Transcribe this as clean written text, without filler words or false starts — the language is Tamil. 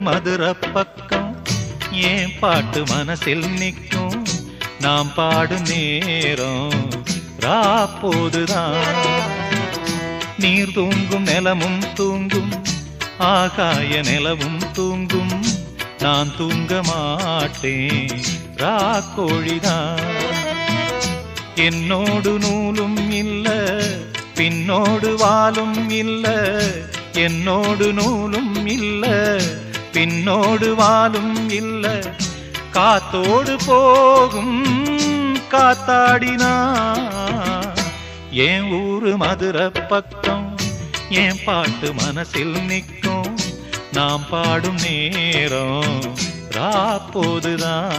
மதுர பக்கம் ஏன் பாட்டு மனசில் நிற்கும் நாம் பாடும் நேரம் ராப்போதுதான் நீர் தூங்கும் நிலமும் தூங்கும் ஆகாய நிலவும் தூங்கும் நான் தூங்க மாட்டேன் ராக்கோழிதான் என்னோடு நூலும் இல்ல பின்னோடு வாலும் இல்ல என்னோடு நூலும் இல்ல பின்னோடு வாலும் இல்ல காத்தோடு போகும் காத்தாடினா என் ஊரு மதுர பக்கம் என் பாட்டு மனசில் நிற்கும் நாம் பாடும் நேரம் ராப்போதுதான்